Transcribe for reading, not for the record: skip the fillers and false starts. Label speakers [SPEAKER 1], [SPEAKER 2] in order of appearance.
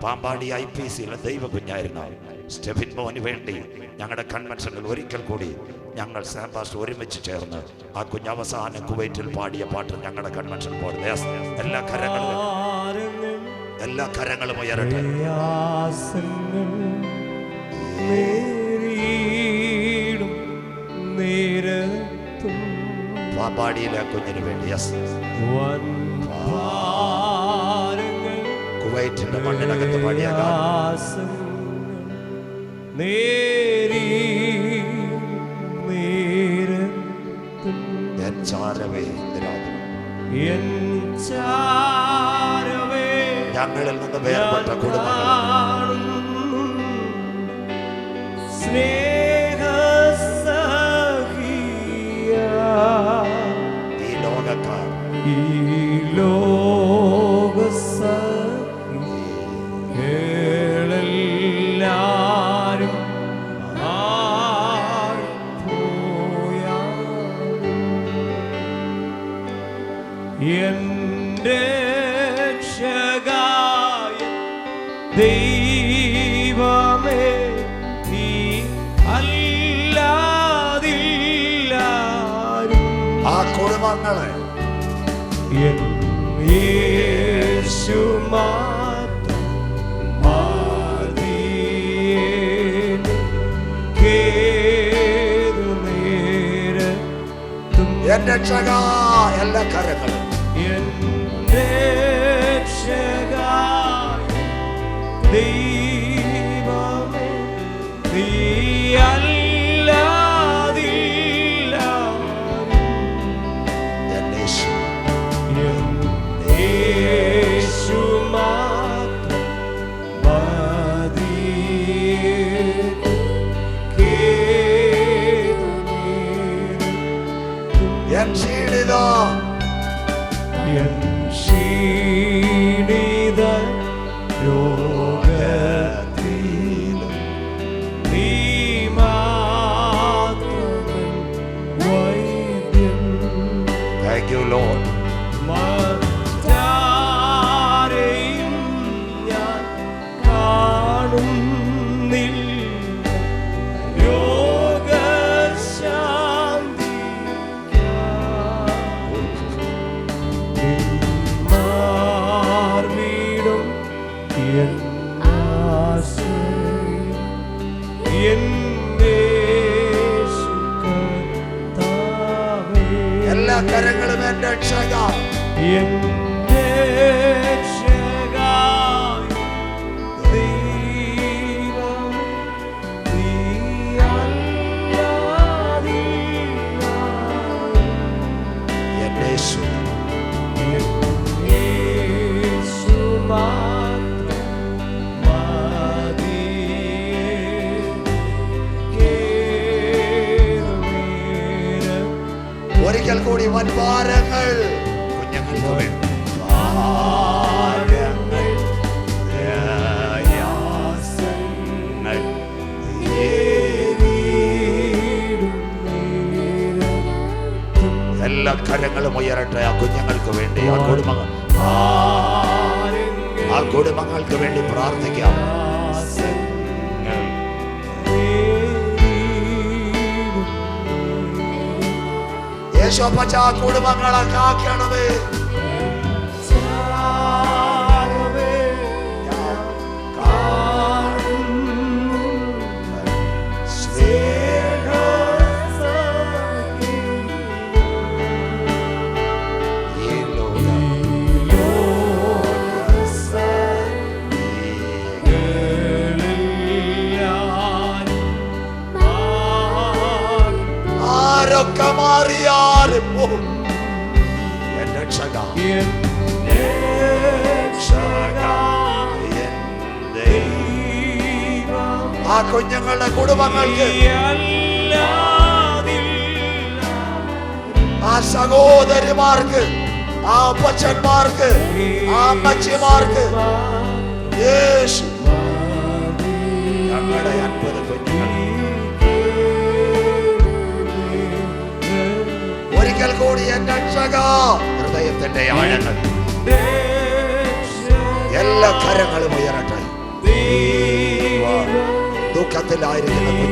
[SPEAKER 1] പാമ്പാടി IPCയിലെ ദൈവ കുഞ്ഞായിരുന്ന സ്റ്റെഫിൻ മോന് വേണ്ടി ഞങ്ങളുടെ കൺവെൻഷനിൽ ഒരിക്കൽ കൂടി ഞങ്ങൾ സാംപാസ് ഒരുമിച്ച് ചേർന്ന് ആ കുഞ്ഞവസാനം കുവൈറ്റിൽ പാടിയ പാട്ട് ഞങ്ങളുടെ കൺവെൻഷൻ പാടുന്നത്. എല്ലാ കരങ്ങളും ഉയരട്ടെ. പാമ്പാടിയിലെ കുഞ്ഞിന് വേണ്ടി കുവൈറ്റിന്റെ മണ്ണിനകത്ത് പാടിയ ഞങ്ങളിൽ നിന്ന് വേർപെട്ട കുടുംബങ്ങൾ ഈ ലോകക്കാർ
[SPEAKER 2] ദൈവമേ നീ അല്ലാതില്ലാരും
[SPEAKER 1] ആ കുടുംബങ്ങളെ
[SPEAKER 2] യേശു മാത്രം
[SPEAKER 1] എന്റെ രക്ഷക എല്ലാ കരങ്ങളും
[SPEAKER 2] ദൈവമേ നീ അല്ലാതില്ലാരും യേശു മാത്രം രോഗത്തിലും നീ മാത്രമേ വൈദ്യം.
[SPEAKER 1] Thank you, Lord.
[SPEAKER 2] മറ്റാരെയും ഞാൻ കാണുന്നില്ല രോഗശാന്തി മാർവിടും
[SPEAKER 1] എല്ലാ കരങ്ങളും എന്റെ രക്ഷക
[SPEAKER 2] ദൈവം നീ അല്ലാതില്ലാരും
[SPEAKER 1] എന്റെ യേശു ഒരിക്കൽ കൂടി വൻഭാരങ്ങൾ കുഞ്ഞുങ്ങൾക്ക് വേണ്ടി എല്ലാ കരങ്ങളും ഉയരട്ടെ. ആ കുഞ്ഞുങ്ങൾക്ക് വേണ്ടി ആ കുടുംബങ്ങൾക്ക് വേണ്ടി പ്രാർത്ഥിക്കാം. യേശോപ്പച്ച ആ കുടുംബങ്ങളെ കാക്കണമേ. ആരൊക്കെ മാറിയാലും എന്റെ രക്ഷക ആ കുഞ്ഞുങ്ങളുടെ കുടുംബങ്ങൾക്ക് ആ സഹോദരിമാർക്ക് ആ അപ്പച്ചന്മാർക്ക് ആ അമ്മച്ചിമാർക്ക് യേശു ഞങ്ങളുടെ 50 കുഞ്ഞുങ്ങൾ ഒരിക്കൽ കൂടി എന്റെ രക്ഷക ഹൃദയത്തിന്റെ ആഴങ്ങൾ എല്ലാ കരങ്ങളും ഉയരട്ടെ. സങ്കടത്തിലായിരിക്കുന്ന